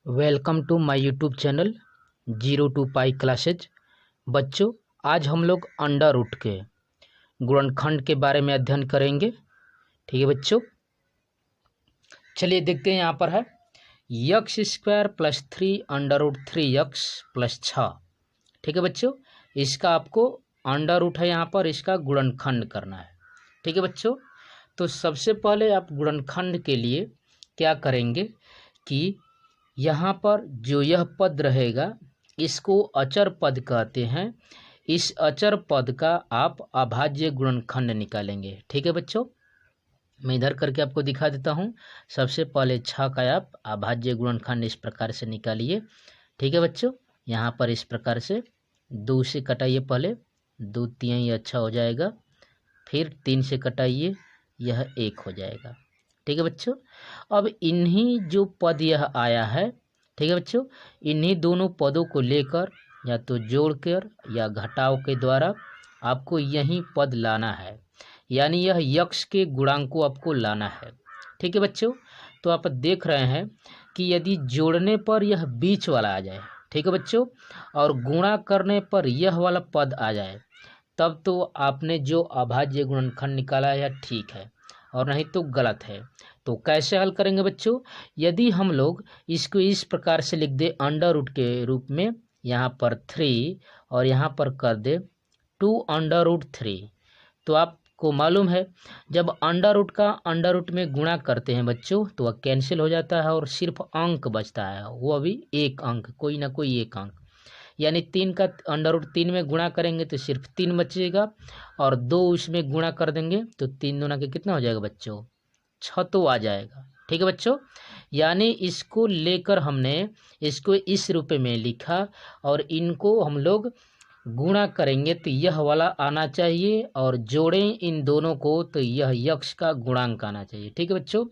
Welcome to my YouTube channel 0 to pi classes. बच्चों, आज हम लोग अंडर रूट के गुणनखंड के बारे में अध्ययन करेंगे। ठीक है बच्चों, चलिए देखते हैं। यहाँ पर है x² + 3 √3 x + 6। ठीक है बच्चों, इसका आपको अंडर रूट है, यहाँ पर इसका गुणनखंड करना है। ठीक है बच्चों, तो सबसे पहले आप गुणनखंड के लिए क्या करेंगे कि यहाँ पर जो यह पद रहेगा इसको अचर पद कहते हैं। इस अचर पद का आप अभाज्य गुणनखंड निकालेंगे। ठीक है बच्चों, मैं इधर करके आपको दिखा देता हूँ। सबसे पहले 6 का आप अभाज्य गुणनखंड इस प्रकार से निकालिए। ठीक है बच्चों, यहाँ पर इस प्रकार से 2 से कटाइए। पहले 2 3 अच्छा हो जाएगा, फिर 3 से कटाइए, यह 1 हो जाएगा। ठीक है बच्चों, अब इन्हीं जो पद यह आया है, ठीक है बच्चों, इन्हीं दोनों पदों को लेकर या तो जोड़कर या घटाव के द्वारा आपको यही पद लाना है, यानी यह यक्ष के गुणांक को आपको लाना है। ठीक है बच्चों, तो आप देख रहे हैं कि यदि जोड़ने पर यह बीच वाला आ जाए, ठीक है बच्चों, और गुणा करने पर यह वाला पद आ जाए, तब तो आपने जो अभाज्य गुणनखंड निकाला है यह ठीक है, और नहीं तो गलत है। तो कैसे हल करेंगे बच्चों? यदि हम लोग इसको इस प्रकार से लिख दे अंडर रूट के रूप में, यहाँ पर 3 और यहाँ पर कर दे 2 √3, तो आपको मालूम है जब अंडर रूट का अंडर रूट में गुणा करते हैं बच्चों तो वह कैंसिल हो जाता है और सिर्फ अंक बचता है, वो अभी एक अंक, कोई ना कोई एक अंक। यानी 3 का अंडर रूट 3 में गुणा करेंगे तो सिर्फ 3 बचेगा, और 2 उसमें गुणा कर देंगे तो 3 दूना के कितना हो जाएगा बच्चों? 6 तो आ जाएगा। ठीक है बच्चों, यानी इसको लेकर हमने इसको इस रूप में लिखा, और इनको हम लोग गुणा करेंगे तो यह वाला आना चाहिए, और जोड़ें इन दोनों को तो यह यक्ष का गुणांक आना चाहिए। ठीक है बच्चों,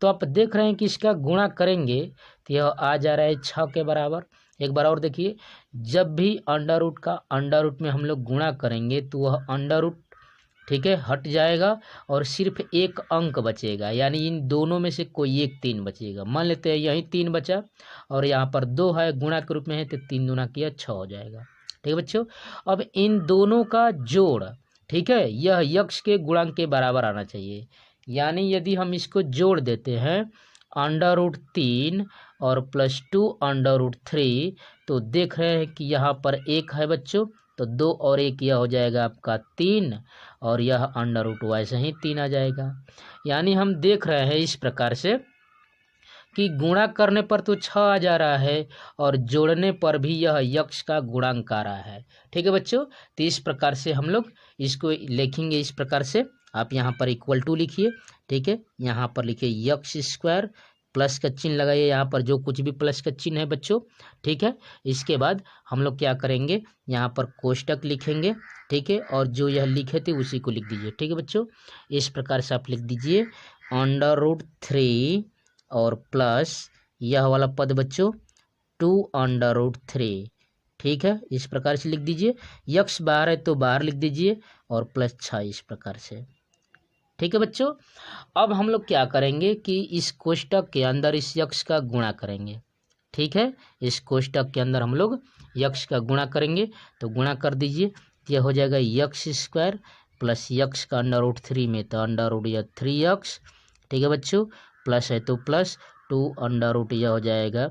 तो आप देख रहे हैं कि इसका गुणा करेंगे तो यह आ जा रहा है 6 के बराबर। एक बार और देखिए, जब भी अंडर रूट का अंडर रूट में हम लोग गुणा करेंगे तो वह अंडर रूट, ठीक है, हट जाएगा और सिर्फ एक अंक बचेगा, यानी इन दोनों में से कोई एक 3 बचेगा। मान लेते हैं यही 3 बचा, और यहाँ पर 2 है, गुणा के रूप में है, तो 3 दूना किया 6 हो जाएगा। ठीक है बच्चों, अब इन दोनों का जोड़, ठीक है, यह यक्ष के गुणांक के बराबर आना चाहिए। यानी यदि हम इसको जोड़ देते हैं अंडर रूट 3 और +2 अंडर रूट 3, तो देख रहे हैं कि यहाँ पर 1 है बच्चों, तो 2 और 1 यह हो जाएगा आपका 3, और यह अंडर रूट वैसे ही 3 आ जाएगा। यानी हम देख रहे हैं इस प्रकार से कि गुणा करने पर तो 6 आ जा रहा है, और जोड़ने पर भी यह यक्ष का गुणांक आ रहा है। ठीक है बच्चों, तो इस प्रकार से हम लोग इसको लिखेंगे। इस प्रकार से आप यहाँ पर इक्वल टू लिखिए। ठीक है, यहाँ पर लिखिए x² प्लस का चिन्ह लगाइए, यहाँ पर जो कुछ भी प्लस का चिन्ह है बच्चों। ठीक है, इसके बाद हम लोग क्या करेंगे, यहाँ पर कोष्टक लिखेंगे। ठीक है, और जो यह लिखे थे उसी को लिख दीजिए। ठीक है बच्चों, इस प्रकार से आप लिख दीजिए अंडर रूट 3 और प्लस यह वाला पद बच्चों 2 अंडर रूट 3। ठीक है, इस प्रकार से लिख दीजिए। यक्ष बाहर है तो बाहर लिख दीजिए, और +6 इस प्रकार से। ठीक है बच्चों, अब हम लोग क्या करेंगे कि इस कोष्टक के अंदर इस यक्ष का गुणा करेंगे। ठीक है, इस कोष्टक के अंदर हम लोग यक्ष का गुणा करेंगे, तो गुणा कर दीजिए। यह हो जाएगा x² प्लस यक्ष का अंडर रूट 3 में तो अंडर रूट यह 3x। ठीक है बच्चों, प्लस है तो प्लस 2 अंडर रूट यह हो जाएगा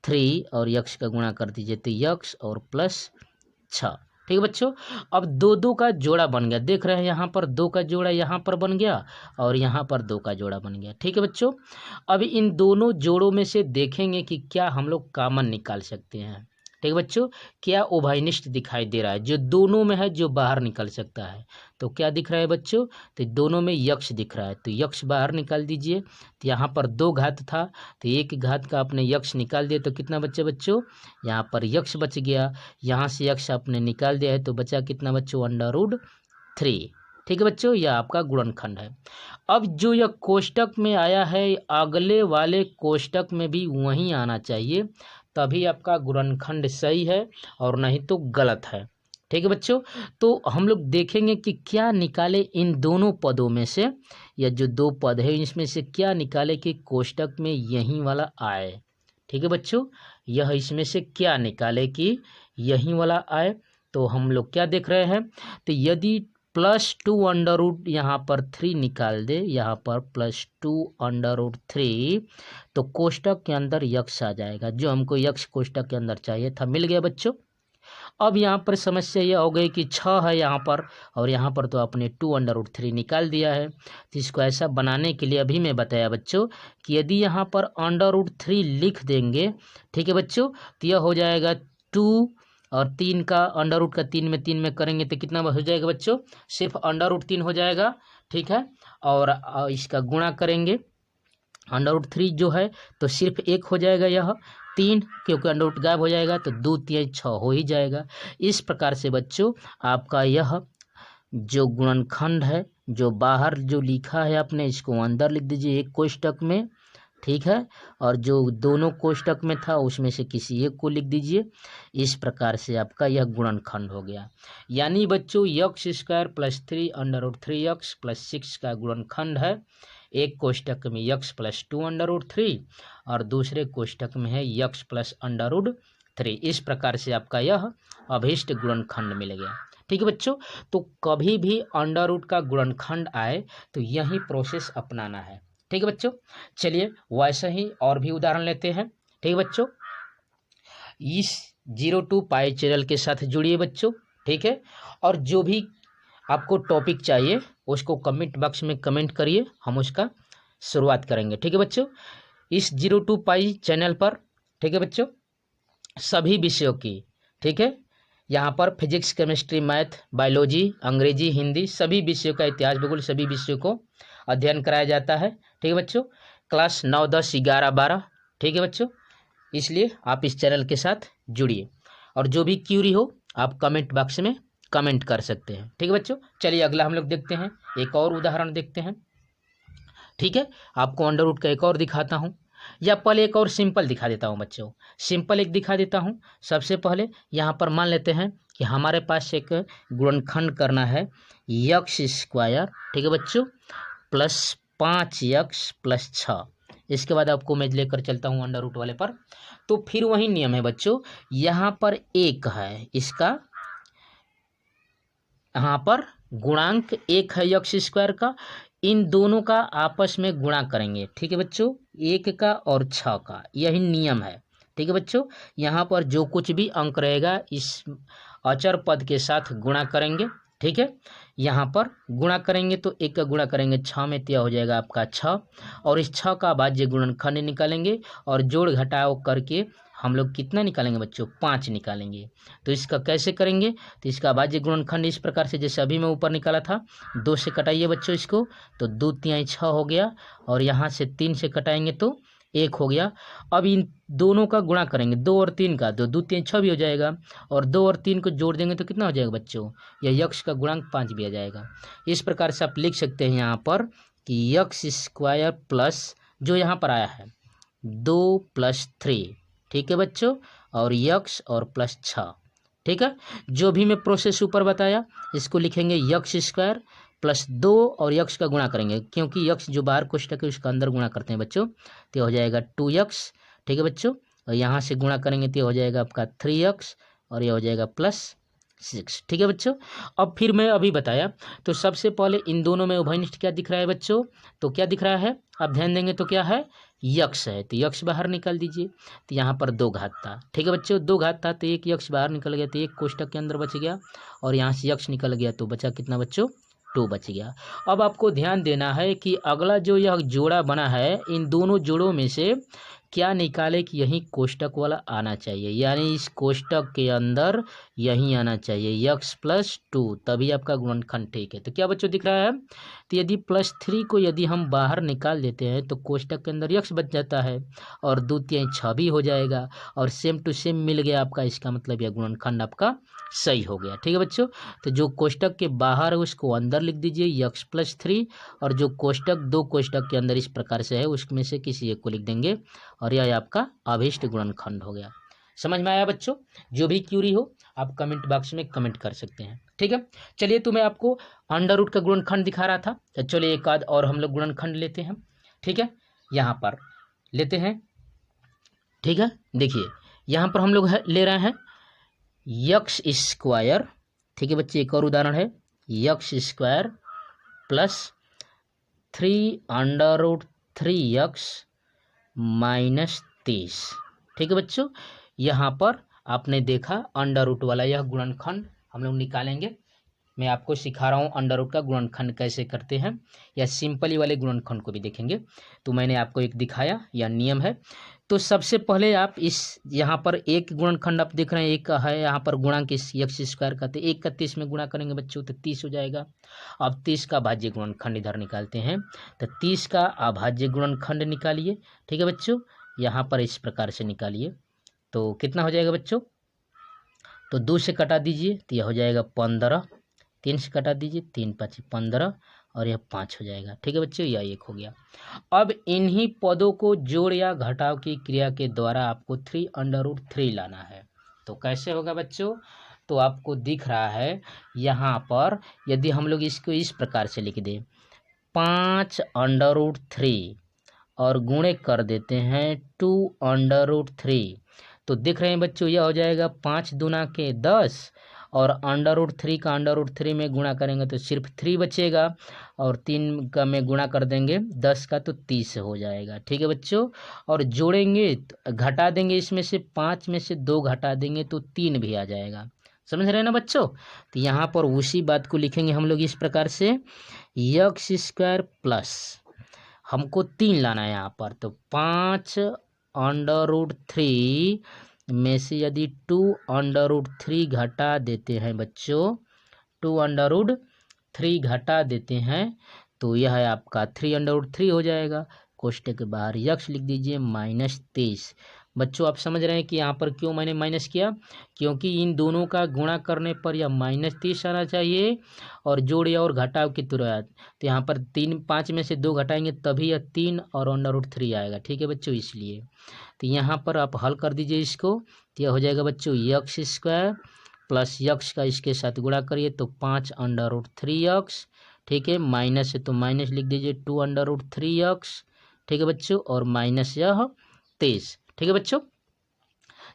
3, और यक्ष का गुणा कर दीजिए तो यक्ष और +6। ठीक है बच्चों, अब 2 का जोड़ा बन गया। देख रहे हैं यहाँ पर 2 का जोड़ा यहाँ पर बन गया, और यहाँ पर 2 का जोड़ा बन गया। ठीक है बच्चों, अब इन दोनों जोड़ों में से देखेंगे कि क्या हम लोग कॉमन निकाल सकते हैं। ठीक है बच्चों, क्या उभयनिष्ठ दिखाई दे रहा है, जो दोनों में है जो बाहर निकल सकता है। तो क्या दिख रहा है बच्चों? तो दोनों में यक्ष दिख रहा है, तो यक्ष बाहर निकाल दीजिए। तो यहाँ पर 2 घात था, तो 1 घात का आपने यक्ष निकाल दिया, तो कितना बच्चा बच्चों? यहाँ पर यक्ष बच गया। यहाँ से यक्ष आपने निकाल दिया है, तो बचा कितना बच्चों? Under root 3। ठीक है बच्चों, यह आपका गुणनखंड है। अब जो यह कोष्टक में आया है, अगले वाले कोष्टक में भी वहीं आना चाहिए, तभी आपका गुणनखंड सही है, और नहीं तो गलत है। ठीक है बच्चों, तो हम लोग देखेंगे कि क्या निकाले इन दोनों पदों में से, या जो 2 पद है इसमें से क्या निकाले कि कोष्टक में यही वाला आए। ठीक है बच्चों, यह इसमें से क्या निकाले कि यही वाला आए। तो हम लोग क्या देख रहे हैं, तो यदि +2 यहाँ पर 3 निकाल दे, यहाँ पर +2 तो कोष्टक के अंदर यक्स आ जाएगा, जो हमको यक्स कोष्टक के अंदर चाहिए था, मिल गया बच्चों। अब यहाँ पर समस्या यह हो गई कि 6 है यहाँ पर, और यहाँ पर तो आपने 2√3 निकाल दिया है। तो इसको ऐसा बनाने के लिए अभी मैं बताया बच्चों कि यदि यहाँ पर √3 लिख देंगे, ठीक है बच्चों, तो यह हो जाएगा 2 और 3 का अंडर रूट का 3 में करेंगे तो कितना हो जाएगा बच्चों, सिर्फ √3 हो जाएगा, ठीक है। और इसका गुणा करेंगे √3 जो है तो सिर्फ 1 हो जाएगा, यह 3 क्योंकि अंडर रूट गायब हो जाएगा तो 2 3 6 हो ही जाएगा। इस प्रकार से बच्चों आपका यह जो गुणनखंड है, जो बाहर जो लिखा है आपने, इसको अंदर लिख दीजिए एक कोष्टक में, ठीक है, और जो दोनों कोष्टक में था उसमें से किसी एक को लिख दीजिए। इस प्रकार से आपका यह गुणनखंड हो गया। यानी बच्चों x² + 3 √3x + 6 का गुणनखंड है। एक कोष्टक में x + 2 √3 और दूसरे कोष्टक में है x + √3। इस प्रकार से आपका यह अभीष्ट गुणनखंड मिल गया, ठीक है बच्चों। तो कभी भी अंडर रूट का गुणनखंड आए तो यही प्रोसेस अपनाना है, ठीक है बच्चों। चलिए वैसे ही और भी उदाहरण लेते हैं, ठीक है बच्चों। इस 0 to पाई चैनल के साथ जुड़िए बच्चों, ठीक है, और जो भी आपको टॉपिक चाहिए उसको कमेंट बॉक्स में कमेंट करिए, हम उसका शुरुआत करेंगे, ठीक है बच्चों। इस 0 to पाई चैनल पर, ठीक है बच्चों, सभी विषयों की, ठीक है, यहाँ पर फिजिक्स, केमिस्ट्री, मैथ, बायोलॉजी, अंग्रेजी, हिंदी, सभी विषयों का, इतिहास, भूगोल, सभी विषयों को अध्ययन कराया जाता है, ठीक है बच्चों। क्लास 9, 10, 11, 12, ठीक है बच्चों। इसलिए आप इस चैनल के साथ जुड़िए और जो भी क्यूरी हो आप कमेंट बॉक्स में कमेंट कर सकते हैं, ठीक है बच्चों। चलिए अगला हम लोग देखते हैं, एक और उदाहरण देखते हैं, ठीक है। आपको अंडर रूट का एक और दिखाता हूँ, या पहले एक और सिंपल दिखा देता हूँ बच्चों, सिंपल एक दिखा देता हूँ। सबसे पहले यहाँ पर मान लेते हैं कि हमारे पास एक गुणनखंड करना है x², ठीक है बच्चों, +5x + 6। इसके बाद आपको मैं लेकर चलता हूँ अंडर रूट वाले पर। तो फिर वही नियम है बच्चों, यहाँ पर 1 है, इसका यहाँ पर गुणांक 1 है x² का, इन दोनों का आपस में गुणा करेंगे, ठीक है बच्चों, 1 का और 6 का, यही नियम है, ठीक है बच्चों। यहाँ पर जो कुछ भी अंक रहेगा इस अचर पद के साथ गुणा करेंगे, ठीक है। यहाँ पर गुणा करेंगे तो 1 का गुणा करेंगे 6 में, तो हो जाएगा आपका 6, और इस 6 का भाज्य गुणनखंड निकालेंगे और जोड़ घटाव करके हम लोग कितना निकालेंगे बच्चों, 5 निकालेंगे। तो इसका कैसे करेंगे, तो इसका भाज्य गुणनखंड इस प्रकार से, जैसे अभी मैं ऊपर निकाला था, 2 से कटाइए बच्चों इसको, तो 2 3 6 हो गया, और यहाँ से 3 से कटाएंगे तो 1 हो गया। अब इन दोनों का गुणा करेंगे 2 और 3 का, तो 2 3 6 भी हो जाएगा, और 2 और 3 को जोड़ देंगे तो कितना हो जाएगा बच्चों, यह यक्ष का गुणांक 5 भी आ जाएगा। इस प्रकार से आप लिख सकते हैं यहाँ पर कि x² प्लस जो यहाँ पर आया है 2 + 3, ठीक है बच्चों, और x और +6, ठीक है। जो भी मैं प्रोसेस ऊपर बताया इसको लिखेंगे x² + 2 और x का गुणा करेंगे, क्योंकि x जो बाहर कोष्टक है उसका अंदर गुणा करते हैं बच्चों, तो हो जाएगा 2x, ठीक है बच्चों, और यहाँ से गुणा करेंगे तो हो जाएगा आपका 3x, और यह हो जाएगा +6, ठीक है बच्चों। अब फिर मैं अभी बताया, तो सबसे पहले इन दोनों में उभयनिष्ठ क्या दिख रहा है बच्चों, तो क्या दिख रहा है, आप ध्यान देंगे तो क्या है, यक्ष है, तो यक्ष बाहर निकाल दीजिए, तो यहाँ पर 2 घात था, ठीक है बच्चों, 2 घात था तो एक यक्ष बाहर निकल गया, तो एक कोष्टक के अंदर बच गया, और यहाँ से यक्ष निकल गया तो बचा कितना बच्चों, 2 बच गया। अब आपको ध्यान देना है कि अगला जो यह जोड़ा बना है, इन दोनों जोड़ों में से क्या निकाले कि यही कोष्टक वाला आना चाहिए, यानी इस कोष्टक के अंदर यही आना चाहिए x + 2, तभी आपका गुणनखंड ठीक है। तो क्या बच्चों दिख रहा है, तो यदि +3 को यदि हम बाहर निकाल देते हैं तो कोष्टक के अंदर x बच जाता है, और 2 3 6 भी हो जाएगा, और सेम टू सेम मिल गया आपका, इसका मतलब यह गुणनखंड आपका सही हो गया, ठीक है बच्चों। तो जो कोष्टक के बाहर है उसको अंदर लिख दीजिए x + 3, और जो कोष्टक 2 कोष्टक के अंदर इस प्रकार से है उसमें से किसी एक को लिख देंगे, और यह आपका अभीष्ट गुणनखंड हो गया। समझ में आया बच्चों, जो भी क्यूरी हो आप कमेंट बॉक्स में कमेंट कर सकते हैं, ठीक है। चलिए तो मैं आपको अंडर रूट का गुणनखंड दिखा रहा था, तो चलिए एक आध और हम लोग गुणनखंड लेते हैं, ठीक है। यहाँ पर लेते हैं ठीक है, देखिए यहाँ पर हम लोग ले रहे हैं यक्स स्क्वायर, ठीक है बच्चे, एक और उदाहरण है x square plus 3√3x minus 30। ठीक है बच्चों, यहाँ पर आपने देखा अंडर रूट वाला यह गुणनखंड हम लोग निकालेंगे। मैं आपको सिखा रहा हूँ अंडर रूट का गुणनखंड कैसे करते हैं, या सिंपली वाले गुणनखंड को भी देखेंगे। तो मैंने आपको एक दिखाया, यह नियम है। तो सबसे पहले आप इस यहाँ पर एक गुणनखंड आप देख रहे हैं, एक है यहाँ पर गुणांक इस यक्स स्क्वायर का, तो 1 का 30 में गुणा करेंगे बच्चों तो 30 हो जाएगा। अब 30 का अभाज्य गुणनखंड इधर निकालते हैं, तो 30 का अभाज्य गुणनखंड निकालिए। ठीक है बच्चों, यहाँ पर इस प्रकार से निकालिए तो कितना हो जाएगा बच्चों, तो 2 से कटा दीजिए तो यह हो जाएगा 15, 3 से कटा दीजिए 3 5 15 और यह 5 हो जाएगा। ठीक है बच्चों, यह 1 हो गया। अब इन्हीं पदों को जोड़ या घटाव की क्रिया के द्वारा आपको 3√3 लाना है। तो कैसे होगा बच्चों, तो आपको दिख रहा है यहाँ पर, यदि हम लोग इसको इस प्रकार से लिख दें 5√3 और गुणे कर देते हैं 2√3, तो दिख रहे हैं बच्चों यह हो जाएगा 5 दूना के 10 और √3 का √3 में गुणा करेंगे तो सिर्फ 3 बचेगा और 3 का में गुणा कर देंगे 10 का तो 30 हो जाएगा। ठीक है बच्चों, और जोड़ेंगे घटा देंगे, इसमें से 5 में से 2 घटा देंगे तो 3 भी आ जाएगा। समझ रहे हैं ना बच्चों। तो यहाँ पर उसी बात को लिखेंगे हम लोग इस प्रकार से, यक्स स्क्वायर प्लस हमको 3 लाना है यहाँ पर, तो 5√3 में से यदि 2√3 घटा देते हैं बच्चों, 2√3 घटा देते हैं तो यह है आपका 3√3 हो जाएगा। कोष्टक के बाहर यक्स लिख दीजिए माइनस 23। बच्चों आप समझ रहे हैं कि यहाँ पर क्यों मैंने माइनस किया, क्योंकि इन दोनों का गुणा करने पर यह माइनस 30 आना चाहिए और जोड़ या और घटाव की तुरंत, तो यहाँ पर 5 में से 2 घटाएंगे तभी यह 3 और √3 आएगा। ठीक है बच्चों, इसलिए तो यहाँ पर आप हल कर दीजिए इसको, तो यह हो जाएगा बच्चों यक्स स्क्वायर प्लस यक्स का इसके साथ गुणा करिए तो 5√3x, ठीक है, माइनस है तो माइनस लिख दीजिए 2√3x। ठीक है बच्चों, और माइनस यह 23। ठीक है बच्चों,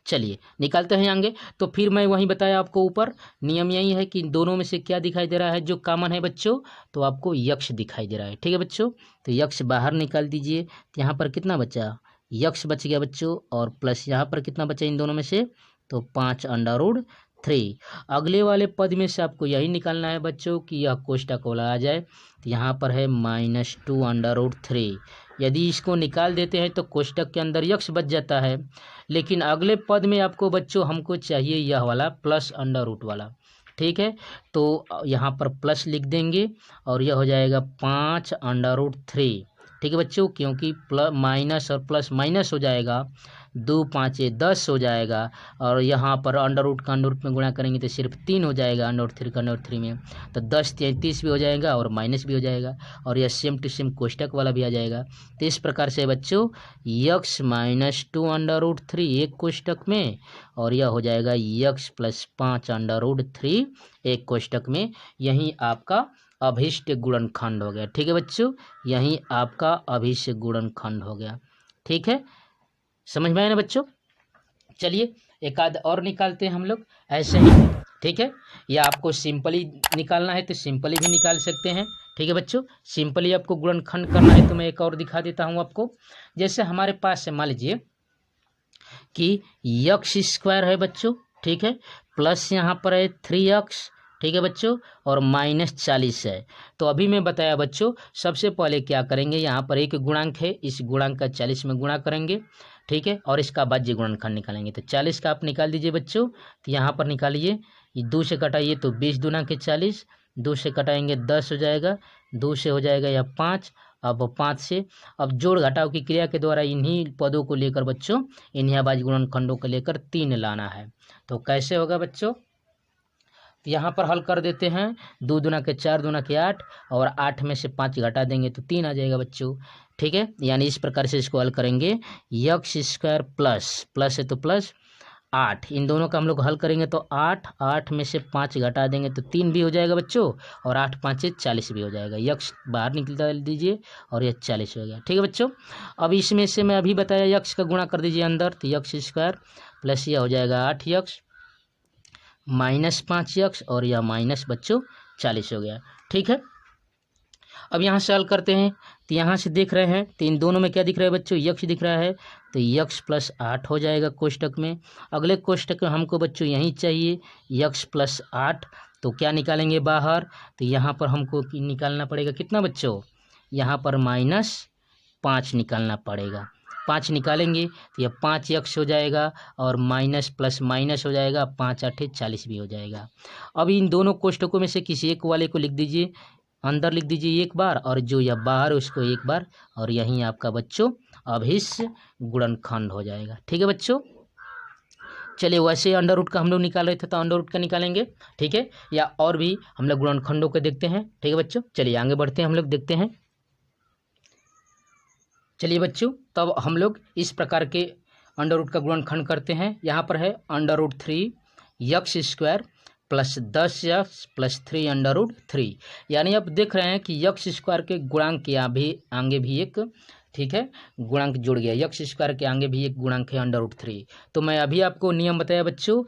चलिए निकालते हैं आगे। तो फिर मैं वहीं बताया आपको ऊपर, नियम यही है कि दोनों में से क्या दिखाई दे रहा है जो कॉमन है बच्चों, तो आपको यक्स दिखाई दे रहा है। ठीक है बच्चों, तो यक्स बाहर निकाल दीजिए, तो यहाँ पर कितना बचा, यक्स बच गया बच्चों, और प्लस यहाँ पर कितना बचा इन दोनों में से, तो 5√3। अगले वाले पद में से आपको यही निकालना है बच्चों कि यह कोष्टक वाला आ जाए, तो यहाँ पर है -2√3। यदि इसको निकाल देते हैं तो कोष्टक के अंदर यक्स बच जाता है, लेकिन अगले पद में आपको बच्चों हमको चाहिए यह वाला प्लस अंडर रूट वाला। ठीक है, तो यहाँ पर प्लस लिख देंगे और यह हो जाएगा 5√3। ठीक है बच्चों, क्योंकि प्लस माइनस और प्लस माइनस हो जाएगा, 2 5 10 हो जाएगा, और यहाँ पर अंडर रूट का अंडर रूट में गुणा करेंगे तो सिर्फ 3 हो जाएगा, अंडर 3 का अंडर 3 में, तो 10 33 भी हो जाएगा और माइनस भी हो जाएगा, और यह सेम टू सेम कोष्टक वाला भी आ जाएगा। तो इस प्रकार से बच्चों यक्स -2√3 एक कोष्टक में, और यह हो जाएगा यक्स प्लस 5√3 एक कोष्टक में। यही आपका अभिष्ट गुणनखंड हो गया। ठीक है बच्चों, यही आपका अभिष्ट गुणनखंड हो गया। ठीक है, समझ में आया ना बच्चों। चलिए एक आध और निकालते हैं हम लोग ऐसे ही। ठीक है, या आपको सिंपली निकालना है तो सिंपली भी निकाल सकते हैं। ठीक है बच्चों, सिंपली आपको गुणनखंड करना है तो मैं एक और दिखा देता हूं आपको। जैसे हमारे पास है, मान लीजिए कि यक्स स्क्वायर है बच्चों, ठीक है, प्लस यहाँ पर है 3x, ठीक है बच्चों, और -40 है। तो अभी मैं बताया बच्चों, सबसे पहले क्या करेंगे, यहाँ पर एक गुणांक है, इस गुणांक का 40 में गुणा करेंगे, ठीक है, और इसका बाह्य गुणनखंड निकालेंगे। तो 40 का आप निकाल दीजिए बच्चों, तो यहाँ पर निकालिए, 2 से कटाइए तो 20 दूना के 40, 2 से कटाएंगे 10 हो जाएगा, 2 से हो जाएगा यह 5, अब 5 से अब जोड़ घटाव की क्रिया के द्वारा इन्हीं पदों को लेकर बच्चों, इन्हीं अभाज्य गुणनखंडों को लेकर 3 लाना है। तो कैसे होगा बच्चों, तो यहाँ पर हल कर देते हैं, 2 दूना के 4, दूना के 8, और 8 में से 5 घटा देंगे तो 3 आ जाएगा बच्चों। ठीक है, यानी इस प्रकार से इसको हल करेंगे, यक्स स्क्वायर प्लस है तो प्लस 8, इन दोनों का हम लोग हल करेंगे तो 8, 8 में से 5 घटा देंगे तो 3 भी हो जाएगा बच्चों, और 8 5 40 भी हो जाएगा। यक्स बाहर निकलता दीजिए और यह 40 हो गया। ठीक है बच्चों, अब इसमें से मैं अभी बताया यक्स का गुणा कर दीजिए अंदर, तो यक्स स्क्वायर प्लस यह हो जाएगा 8 यक्स माइनस 5 यक्स और यह माइनस बच्चों 40 हो गया। ठीक है, अब यहाँ से हल करते हैं, तो यहाँ से देख रहे हैं तो इन दोनों में क्या दिख रहा है बच्चों, यक्स दिख रहा है, तो यक्स प्लस 8 हो जाएगा कोष्टक में। अगले कोष्टक में हमको बच्चों यही चाहिए यक्स प्लस 8, तो क्या निकालेंगे बाहर, तो यहाँ पर हमको निकालना पड़ेगा कितना बच्चों, यहाँ पर -5 निकालना पड़ेगा। 5 निकालेंगे तो यह 5 यक्स हो जाएगा और माइनस प्लस माइनस हो जाएगा, 5 8 40 भी हो जाएगा। अब इन दोनों कोष्टकों में से किसी एक वाले को लिख दीजिए, अंदर लिख दीजिए एक बार, और जो यह बाहर उसको एक बार, और यहीं आपका बच्चों अभिन्न गुणनखंड हो जाएगा। ठीक है बच्चों, चलिए वैसे अंडर रूट का हम लोग निकाल रहे थे तो अंडर रूट का निकालेंगे। ठीक है, या और भी हम लोग गुणनखंडों को देखते हैं। ठीक है बच्चों, चलिए आगे बढ़ते हैं, हम लोग देखते हैं। चलिए बच्चों, तब हम लोग इस प्रकार के अंडर रूट का गुणनखंड करते हैं। यहाँ पर है √3 x square plus 10 x plus 3 √3, यानी आप देख रहे हैं कि यक्स स्क्वायर के गुणांक के आगे भी एक, ठीक है, गुणांक जुड़ गया, यक्स स्क्वायर के आगे भी एक गुणांक है √3। तो मैं अभी आपको नियम बताया बच्चों,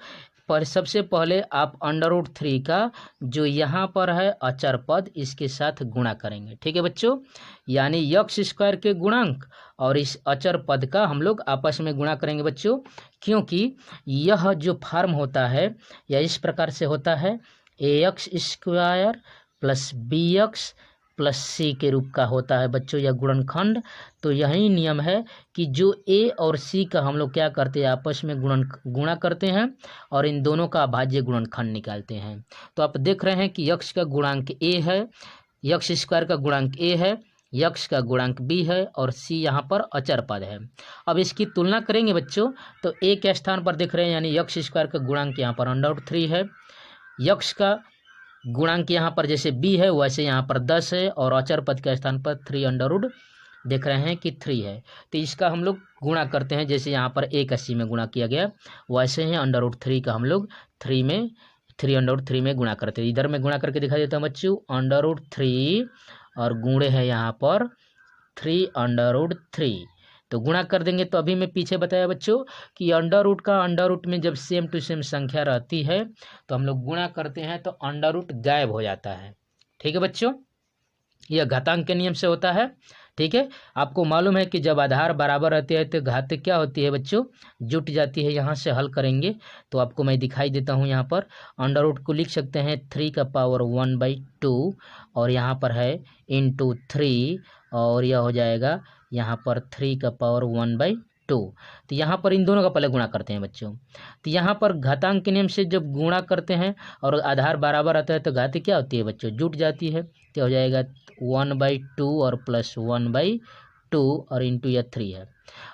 पर सबसे पहले आप √3 का जो यहाँ पर है अचर पद इसके साथ गुणा करेंगे। ठीक है बच्चों, यानी यक्स स्क्वायर के गुणांक और इस अचर पद का हम लोग आपस में गुणा करेंगे बच्चों, क्योंकि यह जो फॉर्म होता है यह इस प्रकार से होता है, ax² प्लस bx प्लस सी के रूप का होता है बच्चों यह गुणनखंड। तो यही नियम है कि जो ए और सी का हम लोग क्या करते हैं, आपस में गुणा करते हैं और इन दोनों का अभाज्य गुणनखंड निकालते हैं। तो आप देख रहे हैं कि यक्स का गुणांक ए है, यक्स स्क्वायर का गुणांक ए है, यक्स का गुणांक बी है और सी यहाँ पर अचर पद है। अब इसकी तुलना करेंगे बच्चों, तो ए के स्थान पर देख रहे हैं यानी यक्स स्क्वायर का गुणांक यहाँ पर √3 है, यक्स का गुणांक यहाँ पर जैसे b है वैसे यहाँ पर 10 है, और अचर पद के स्थान पर 3 देख रहे हैं कि 3 है। तो इसका हम लोग गुणा करते हैं, जैसे यहाँ पर a का c में गुणा किया गया वैसे ही √3 का हम लोग 3 में गुणा करते हैं। इधर में गुणा करके दिखा देता हूँ बच्चों, √3 और गुणे है यहाँ पर 3 तो गुणा कर देंगे। तो अभी मैं पीछे बताया बच्चों कि अंडर रूट में जब सेम टू सेम संख्या रहती है तो हम लोग गुणा करते हैं तो अंडर रूट गायब हो जाता है। ठीक है बच्चों, यह घातांक के नियम से होता है। ठीक है, आपको मालूम है कि जब आधार बराबर रहते हैं तो घात क्या होती है बच्चों, जुट जाती है। यहाँ से हल करेंगे तो आपको मैं दिखाई देता हूँ, यहाँ पर अंडर रूट को लिख सकते हैं 3⁻1/2 और यहाँ पर है × 3 और यह हो जाएगा यहाँ पर 3⁻1/2। तो यहाँ पर इन दोनों का पहले गुणा करते हैं बच्चों। तो यहाँ पर घातांक के नियम से जब गुणा करते हैं और आधार बराबर आता है तो घात क्या होती है बच्चों, जुट जाती है। तो हो जाएगा 1/2 और प्लस 1/2 और इंटू यह 3 है।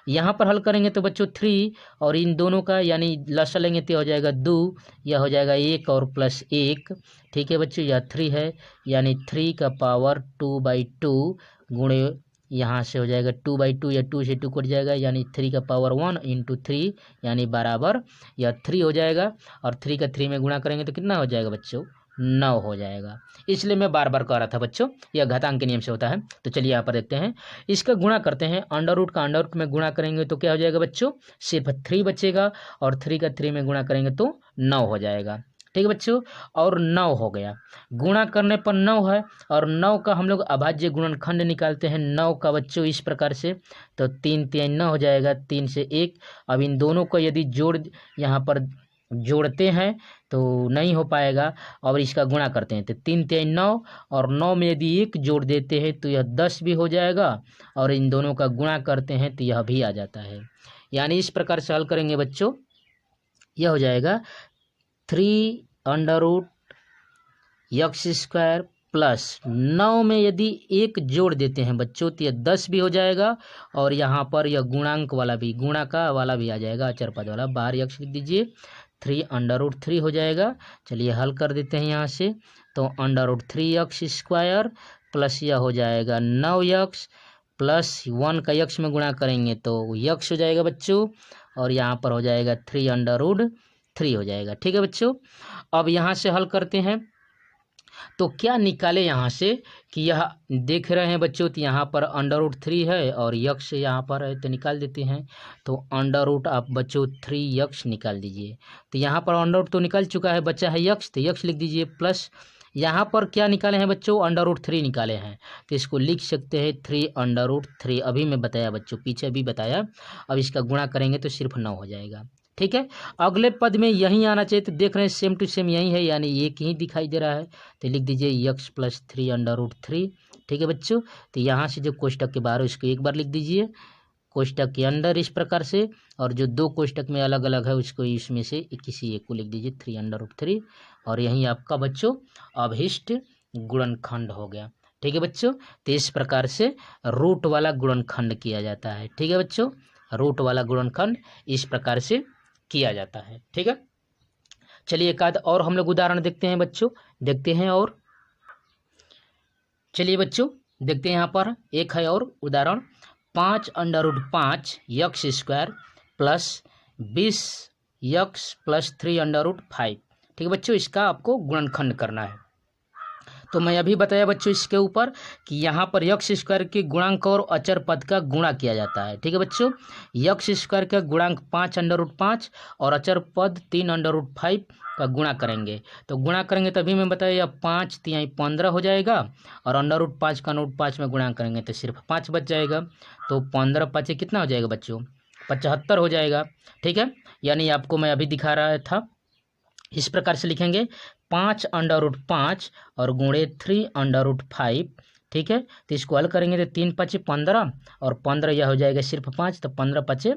यहाँ पर हल करेंगे तो बच्चों 3 और इन दोनों का यानी लसा लेंगे तो हो जाएगा 2, यह हो जाएगा 1 और प्लस 1। ठीक है बच्चों, यह 3 है यानी 3⁻2/2 गुणे यहाँ से हो जाएगा 2/2 या 2 से 2 कट जाएगा यानी 3⁻1 × 3 यानी बराबर यह 3 हो जाएगा, और 3 का 3 में गुणा करेंगे तो कितना हो जाएगा बच्चों, 9 हो जाएगा। इसलिए मैं बार बार कह रहा था बच्चों यह घातांक के नियम से होता है। तो चलिए यहाँ पर देखते हैं, इसका गुणा करते हैं, अंडर रूट का अंडर रूट में गुणा करेंगे तो क्या हो जाएगा बच्चों, सिर्फ 3 बचेगा और 3 का 3 में गुणा करेंगे तो 9 हो जाएगा। ठीक है बच्चों, और 9 हो गया, गुणा करने पर 9 है और 9 का हम लोग अभाज्य गुणनखंड निकालते हैं 9 का बच्चों इस प्रकार से। तो 3 3 9 हो जाएगा, 3 से 1। अब इन दोनों को यदि यहाँ पर जोड़ते हैं तो नहीं हो पाएगा और इसका गुणा करते हैं तो 3 3 9 और 9 में यदि 1 जोड़ देते हैं तो यह 10 भी हो जाएगा, और इन दोनों का गुणा करते हैं तो यह भी आ जाता है। यानी इस प्रकार से हल करेंगे बच्चों, यह हो जाएगा 3√x² प्लस 9 में यदि 1 जोड़ देते हैं बच्चों तो यह 10 भी हो जाएगा, और यहाँ पर यह गुणांक वाला भी, गुणा का वाला भी आ जाएगा, अचर पद वाला, बाहर यक्स लिख दीजिए, 3√3 हो जाएगा। चलिए हल कर देते हैं यहाँ से, तो √3x² प्लस यह हो जाएगा 9x प्लस 1 का यक्स में गुणा करेंगे तो यक्स हो जाएगा बच्चों, और यहाँ पर हो जाएगा 3√3 हो जाएगा। ठीक है बच्चों, अब यहाँ से हल करते हैं तो क्या निकाले यहाँ से कि यह देख रहे हैं बच्चों, तो यहाँ पर √3 है और यक्स यहाँ पर है, तो निकाल देते हैं। तो अंडर आप बच्चों 3 यक्स निकाल दीजिए। तो यहाँ पर अंडर तो निकल चुका है, बच्चा है यक्स, तो यक्स लिख दीजिए। प्लस यहाँ पर क्या निकाले हैं बच्चों, √3 निकाले हैं, तो इसको लिख सकते हैं 3√3। अभी मैं बताया बच्चों, पीछे भी बताया। अब इसका गुणा करेंगे तो सिर्फ 9 हो जाएगा। ठीक है, अगले पद में यही आना चाहिए, तो देख रहे हैं सेम टू सेम यही है, यानी एक ही दिखाई दे रहा है, तो लिख दीजिए यक्स प्लस 3√3। ठीक है बच्चों, तो यहाँ से जो कोष्टक के बाहर उसको एक बार लिख दीजिए कोष्टक के अंदर इस प्रकार से, और जो दो कोष्टक में अलग अलग है उसको इसमें से किसी एक को लिख दीजिए 3√3, और यही आपका बच्चों अभिष्ट गुणनखंड हो गया। ठीक है बच्चों, तो इस प्रकार से रूट वाला गुणनखंड किया जाता है। ठीक है बच्चों, रूट वाला गुणनखंड इस प्रकार से किया जाता है। ठीक है, चलिए एक आध और हम लोग उदाहरण देखते हैं बच्चों, देखते हैं। और चलिए बच्चों देखते हैं, यहाँ पर एक है और उदाहरण, 5√5 x square plus 20 x plus 3√5। ठीक है बच्चों, इसका आपको गुणनखंड करना है। तो मैं अभी बताया बच्चों इसके ऊपर कि यहाँ पर यक्स स्क्वायर के गुणांक और अचर पद का गुणा किया जाता है। ठीक है बच्चों, यक्स स्क्वायर का गुणांक 5√5 और अचर पद 3√5 का गुणा करेंगे। तो गुणा करेंगे तभी मैं बताया 5 3 15 हो जाएगा, और √5 का √5 में गुणा करेंगे तो सिर्फ 5 बच जाएगा। तो 15 5 कितना हो जाएगा बच्चों, 75 हो जाएगा। ठीक है, यानी आपको मैं अभी दिखा रहा था, इस प्रकार से लिखेंगे 5√5 और गुणे 3√5। ठीक है, तो इसको हल करेंगे तो 3 5 15 और 15 यह हो जाएगा सिर्फ 5, तो 15 5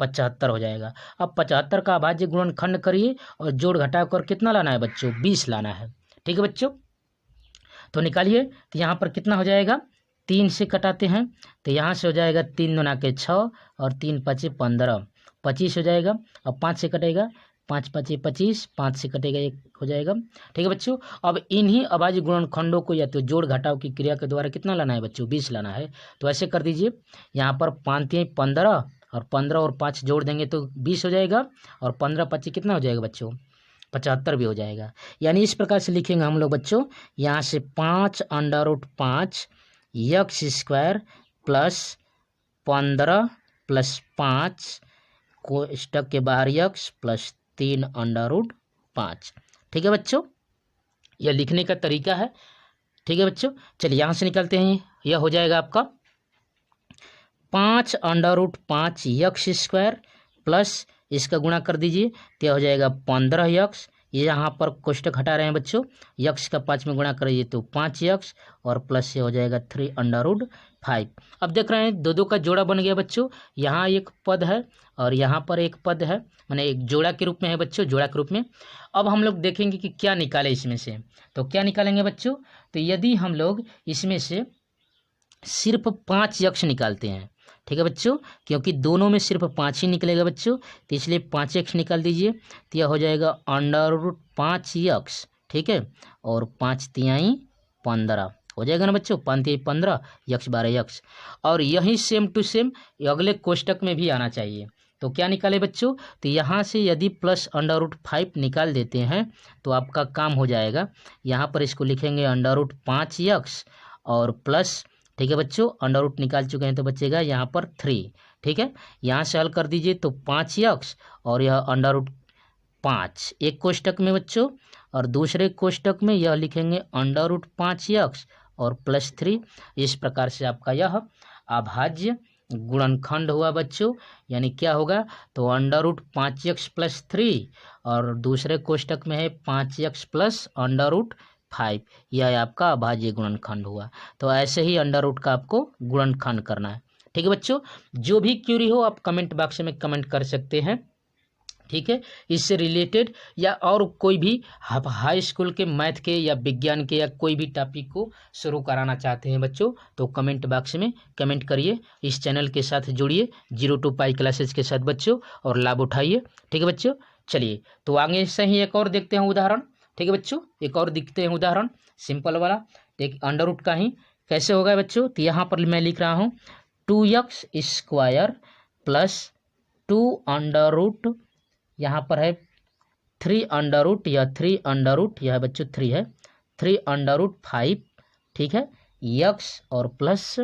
75 हो जाएगा। अब 75 का अभाज्य गुणनखंड करिए और जोड़ घटा कर कितना लाना है बच्चों, 20 लाना है। ठीक है बच्चों, तो निकालिए। तो यहाँ पर कितना हो जाएगा, 3 से कटाते हैं, तो यहाँ से हो जाएगा 3 दूना के 6 और 3 5 15, 25 हो जाएगा। अब 5 से कटेगा, 5 5 25, 5 से कटेगा 1 हो जाएगा। ठीक है बच्चों, अब इन्हीं अभाज्य गुणनखंडों को या तो जोड़ घटाव की क्रिया के द्वारा कितना लाना है बच्चों, 20 लाना है। तो ऐसे कर दीजिए, यहाँ पर 5 3 15 और 15 और 5 जोड़ देंगे तो 20 हो जाएगा, और 15 25 कितना हो जाएगा बच्चों, 75 भी हो जाएगा। यानी इस प्रकार से लिखेंगे हम लोग बच्चों, यहाँ से 5√5 यक्स स्क्वायर प्लस 15 प्लस 5 कोष्टक के बाहर यक्स प्लस 3√5। ठीक है बच्चों, यह लिखने का तरीका है। ठीक है बच्चों, चलिए यहाँ से निकलते हैं, यह हो जाएगा आपका 5√5 यक्स स्क्वायर प्लस इसका गुणा कर दीजिए, तो हो जाएगा 15 यक्स। ये यहाँ पर कोष्टक हटा रहे हैं बच्चों, यक्स का 5 में गुणा करिए तो 5 यक्स, और प्लस से हो जाएगा 3√5। अब देख रहे हैं दो दो का जोड़ा बन गया बच्चों, यहाँ एक पद है और यहाँ पर एक पद है, माने एक जोड़ा के रूप में है बच्चों, जोड़ा के रूप में। अब हम लोग देखेंगे कि क्या निकाले इसमें से। तो क्या निकालेंगे बच्चों, तो यदि हम लोग इसमें से सिर्फ 5 यक्स निकालते हैं, ठीक है बच्चों, क्योंकि दोनों में सिर्फ 5 ही निकलेगा बच्चों, तो इसलिए 5 यक्स निकाल दीजिए, तो यह हो जाएगा √5 यक्स। ठीक है, और 5 तिहाई 15 हो जाएगा ना बच्चों, 5 तिहाई 15 यक्स 12 यक्स। और यही सेम टू सेम अगले कोष्टक में भी आना चाहिए। तो क्या निकाले बच्चों, तो यहाँ से यदि प्लस √5 निकाल देते हैं तो आपका काम हो जाएगा। यहाँ पर इसको लिखेंगे √5 यक्स और प्लस, ठीक है बच्चों, अंडर रूट निकाल चुके हैं तो बचेगा यहाँ पर 3। ठीक है, यहाँ से हल कर दीजिए तो 5 यक्स और यह √5 एक कोष्टक में बच्चों, और दूसरे कोष्टक में यह लिखेंगे √5 यक्स और प्लस 3। इस प्रकार से आपका यह अभाज्य गुणनखंड हुआ बच्चों। यानी क्या होगा, तो √5 यक्स प्लस 3 और दूसरे कोष्टक में है 5 यक्स प्लस √5, यह आपका अभाज्य गुणनखंड हुआ। तो ऐसे ही अंडर रूट का आपको गुणनखंड करना है। ठीक है बच्चों, जो भी क्यूरी हो आप कमेंट बॉक्स में कमेंट कर सकते हैं। ठीक है, इससे रिलेटेड या और कोई भी हाई स्कूल के मैथ के या विज्ञान के या कोई भी टॉपिक को शुरू कराना चाहते हैं बच्चों, तो कमेंट बॉक्स में कमेंट करिए। इस चैनल के साथ जुड़िए 0 to Pi क्लासेज के साथ बच्चों, और लाभ उठाइए। ठीक है बच्चों, चलिए तो आगे से ही एक और देखते हैं उदाहरण। ठीक है बच्चों, एक और दिखते हैं उदाहरण सिंपल वाला, एक अंडर रूट का ही कैसे होगा बच्चों। तो यहाँ पर मैं लिख रहा हूँ 2x square plus 2 under root, यहाँ पर है 3 अंडर रूट, या 3 अंडर रूट, यह बच्चों 3 है, 3 अंडर रूट 5, ठीक है, x और प्लस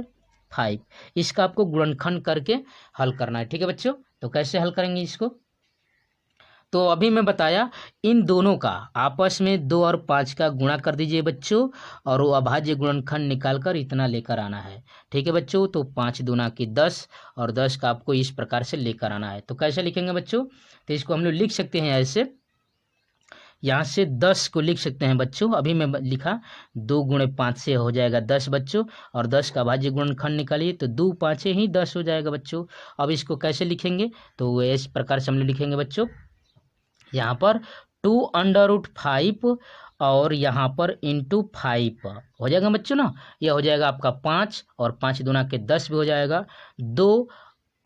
5। इसका आपको गुणनखंड करके हल करना है, ठीक है बच्चों। तो कैसे हल करेंगे इसको, तो अभी मैं बताया इन दोनों का आपस में 2 और 5 का गुणा कर दीजिए बच्चों, और वो अभाज्य गुणनखंड निकाल कर इतना लेकर आना है, ठीक है बच्चों। तो 5 दूना की 10, और 10 का आपको इस प्रकार से लेकर आना है। तो कैसे लिखेंगे बच्चों, तो इसको हम लोग लिख सकते हैं ऐसे, यहाँ से 10 को लिख सकते हैं बच्चों। अभी मैं लिखा 2 गुणे 5 से हो जाएगा 10 बच्चों, और 10 का भाज्य गुणनखंड निकालिए तो 2 5 ही 10 हो जाएगा बच्चों। अब इसको कैसे लिखेंगे, तो इस प्रकार से हम लोग लिखेंगे बच्चों, यहाँ पर 2 अंडर रूट 5 और यहाँ पर इंटू 5 हो जाएगा बच्चों ना, यह हो जाएगा आपका 5, और 5 दूना के 10 भी हो जाएगा, 2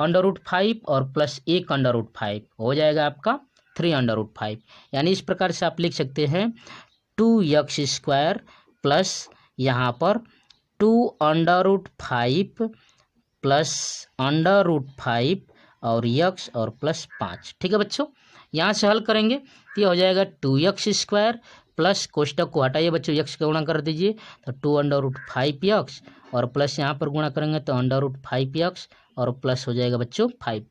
अंडर रूट 5 और प्लस 1 अंडर रूट 5 हो जाएगा आपका 3 अंडर रूट 5। यानी इस प्रकार से आप लिख सकते हैं 2x स्क्वायर प्लस यहाँ पर 2 under root 5 plus under root 5 और x और प्लस 5, ठीक है बच्चों। यहाँ से हल करेंगे तो ये हो जाएगा 2x स्क्वायर प्लस, कोष्टक को हटाइए बच्चों, x का गुणा कर दीजिए तो 2 अंडर रूट 5x, और प्लस यहाँ पर गुणा करेंगे तो अंडर रूट 5x, और प्लस हो जाएगा बच्चों 5।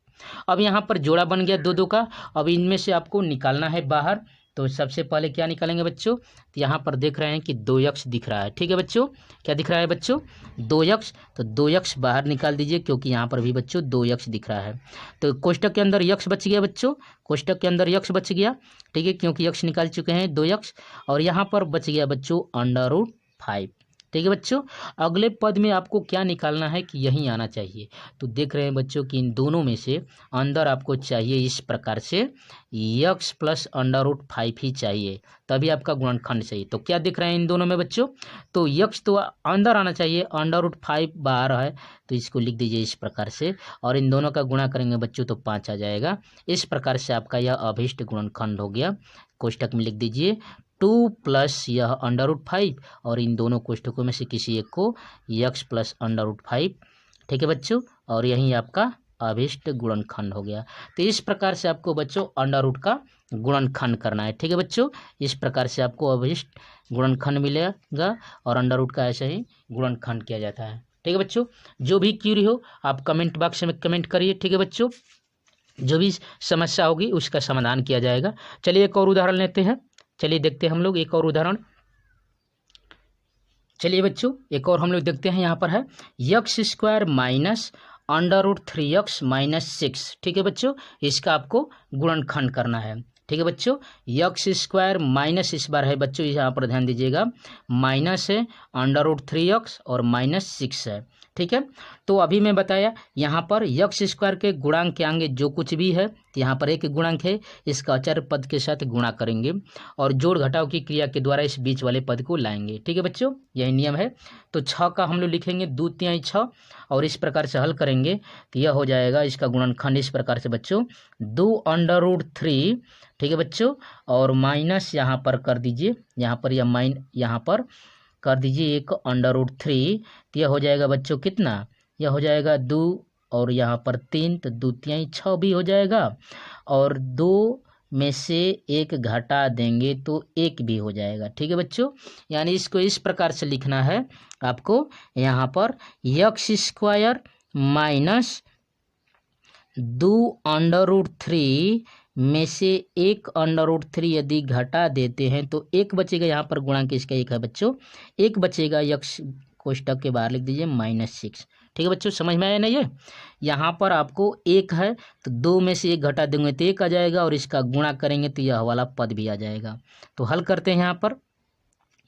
अब यहाँ पर जोड़ा बन गया 2 2 का। अब इनमें से आपको निकालना है बाहर, तो सबसे पहले क्या निकालेंगे बच्चों, तो यहाँ पर देख रहे हैं कि 2x दिख रहा है, ठीक है बच्चों। क्या दिख रहा है बच्चों, 2x, तो 2x बाहर निकाल दीजिए, क्योंकि यहाँ पर भी बच्चों 2x दिख रहा है। तो कोष्टक के अंदर x बच गया बच्चों, कोष्टक के अंदर x बच गया, ठीक है, क्योंकि x निकाल चुके हैं 2x, और यहाँ पर बच गया बच्चों अंडर रूट 5, ठीक है बच्चों। अगले पद में आपको क्या निकालना है कि यही आना चाहिए। तो देख रहे हैं बच्चों कि इन दोनों में से अंदर आपको चाहिए इस प्रकार से x प्लस अंडर रूट 5 ही चाहिए, तभी आपका गुणनखंड चाहिए। तो क्या दिख रहा है इन दोनों में बच्चों, तो x तो अंदर आना चाहिए, अंडर रूट 5 बाहर है, तो इसको लिख दीजिए इस प्रकार से, और इन दोनों का गुणा करेंगे बच्चों तो 5 आ जाएगा। इस प्रकार से आपका यह अभीष्ट गुणनखंड हो गया। कोष्टक में लिख दीजिए 2 प्लस यह अंडर रूट 5, और इन दोनों कोष्टकों में से किसी एक को x प्लस अंडर रूट 5, ठीक है बच्चों, और यही आपका अभीष्ट गुणनखंड हो गया। तो इस प्रकार से आपको बच्चों अंडर रूट का गुणनखंड करना है, ठीक है बच्चों। इस प्रकार से आपको अभीष्ट गुणनखंड मिलेगा, और अंडर रूट का ऐसे ही गुणनखंड किया जाता है, ठीक है बच्चों। जो भी क्यूरी हो आप कमेंट बॉक्स में कमेंट करिए, ठीक है बच्चों। जो भी समस्या होगी उसका समाधान किया जाएगा। चलिए एक और उदाहरण लेते हैं, चलिए देखते हैं हम लोग एक और उदाहरण। चलिए बच्चों एक और हम लोग देखते हैं, यहाँ पर है x square minus under root 3x minus 6, ठीक है बच्चों। इसका आपको गुणनखंड करना है, ठीक है बच्चों। x स्क्वायर माइनस इस बार है बच्चों, यहाँ पर ध्यान दीजिएगा, माइनस है, अंडर रूट 3x और माइनस 6 है, ठीक है। तो अभी मैं बताया यहाँ पर x स्क्वायर के गुणांक के आगे जो कुछ भी है, तो यहाँ पर एक गुणांक है, इसका अचर पद के साथ गुणा करेंगे, और जोड़ घटाव की क्रिया के द्वारा इस बीच वाले पद को लाएंगे, ठीक है बच्चों, यही नियम है। तो 6 का हम लोग लिखेंगे 2 तिहाई 6, और इस प्रकार से हल करेंगे तो यह हो जाएगा इसका गुणनखंड इस प्रकार से बच्चों, 2 अंडर रूट 3, ठीक है बच्चों, और माइनस यहाँ पर कर दीजिए, यहाँ पर या यहाँ पर कर दीजिए 1 अंडर रूट 3, तो यह हो जाएगा बच्चों कितना, यह हो जाएगा 2, और यहाँ पर 3, तो 2 तिहाई 6 भी हो जाएगा, और 2 में से 1 घटा देंगे तो 1 भी हो जाएगा, ठीक है बच्चों। यानी इसको इस प्रकार से लिखना है आपको, यहाँ पर x square minus 2 under root 3 में से 1 अंडर रूट 3 यदि घटा देते हैं तो 1 बचेगा, यहाँ पर गुणांक इसका 1 है बच्चों, 1 बचेगा, x कोष्टक के बाहर लिख दीजिए -6, ठीक है बच्चों। समझ में आया ना, ये यहाँ पर आपको 1 है तो 2 में से 1 घटा देंगे तो 1 आ जाएगा, और इसका गुणा करेंगे तो यह वाला पद भी आ जाएगा। तो हल करते हैं, यहाँ पर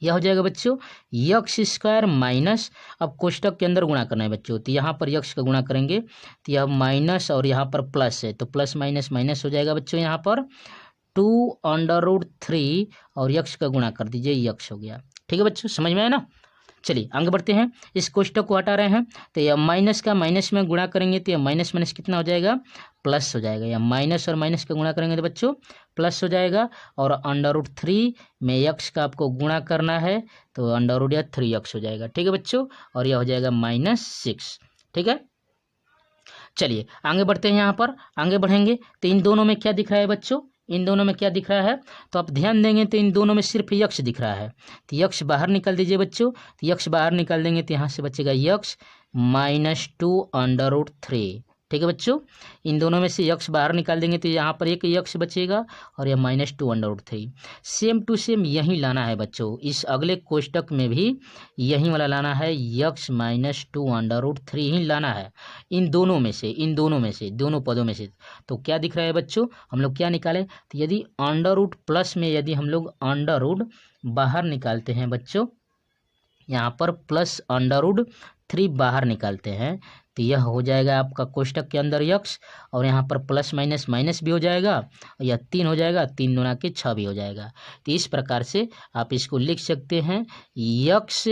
यह हो जाएगा बच्चों x स्क्वायर माइनस, अब कोष्टक के अंदर गुणा करना है बच्चों, तो यहाँ पर x का गुणा करेंगे तो यह माइनस, और यहाँ पर प्लस है तो प्लस माइनस माइनस हो जाएगा बच्चों, यहाँ पर 2 अंडर रूट 3 और x का गुणा कर दीजिए, x हो गया, ठीक है बच्चों। समझ में आया ना। चलिए आगे बढ़ते हैं, इस कोष्टक को हटा रहे हैं, तो यह माइनस का माइनस में गुणा करेंगे तो यह माइनस माइनस कितना हो जाएगा, प्लस हो जाएगा, या माइनस और माइनस का गुणा करेंगे तो बच्चों प्लस हो जाएगा, और अंडर रूट 3 में x का आपको गुणा करना है तो अंडर रूट या 3x हो जाएगा, ठीक है बच्चों, और यह हो जाएगा -6, ठीक है। चलिए आगे बढ़ते हैं। यहाँ पर आगे बढ़ेंगे तो इन दोनों में क्या दिख रहा है बच्चों, इन दोनों में क्या दिख रहा है, तो आप ध्यान देंगे तो इन दोनों में सिर्फ यक्ष दिख रहा है। तो यक्ष बाहर निकाल दीजिए बच्चों, तो यक्ष बाहर निकाल देंगे तो यहाँ से बचेगा यक्ष -2√3। ठीक है बच्चों, इन दोनों में से यक्ष बाहर निकाल देंगे तो यहाँ पर एक यक्ष बचेगा और यह -2√3। सेम टू सेम यही लाना है बच्चों, इस अगले कोष्टक में भी यही वाला लाना है, यक्ष -2√3 ही लाना है इन दोनों में से, इन दोनों में से, दोनों पदों में से। तो क्या दिख रहा है बच्चों, हम लोग क्या निकालें, तो यदि अंडर रूट प्लस में यदि हम लोग अंडर रूट बाहर निकालते हैं बच्चों, यहाँ पर +√3 बाहर निकालते हैं तो यह हो जाएगा आपका कोष्टक के अंदर यक्ष, और यहाँ पर प्लस माइनस माइनस भी हो जाएगा, और यह 3 हो जाएगा, 3 दूना के 6 भी हो जाएगा। तो इस प्रकार से आप इसको लिख सकते हैं, यक्ष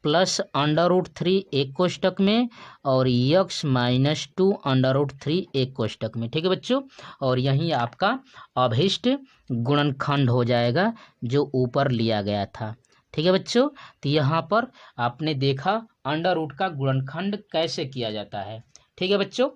+√3 एक कोष्टक में और यक्ष -2√3 एक कोष्टक में। ठीक है बच्चों, और यही आपका अभिष्ट गुणनखंड हो जाएगा जो ऊपर लिया गया था। ठीक है बच्चों, तो यहाँ पर आपने देखा अंडर रूट का गुणनखंड कैसे किया जाता है। ठीक है बच्चों,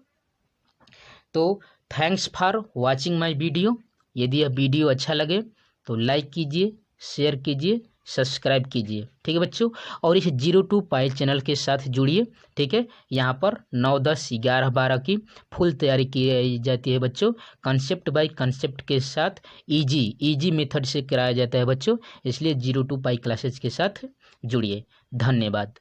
तो thanks for watching my video. यदि यह वीडियो अच्छा लगे तो लाइक कीजिए, शेयर कीजिए, सब्सक्राइब कीजिए। ठीक है बच्चों, और इस 0 to पाई चैनल के साथ जुड़िए। ठीक है, यहाँ पर 9, 10, 11, 12 की फुल तैयारी की जाती है बच्चों, कंसेप्ट बाय कंसेप्ट के साथ इजी मेथड से कराया जाता है बच्चों, इसलिए 0 to पाई क्लासेज के साथ जुड़िए। धन्यवाद।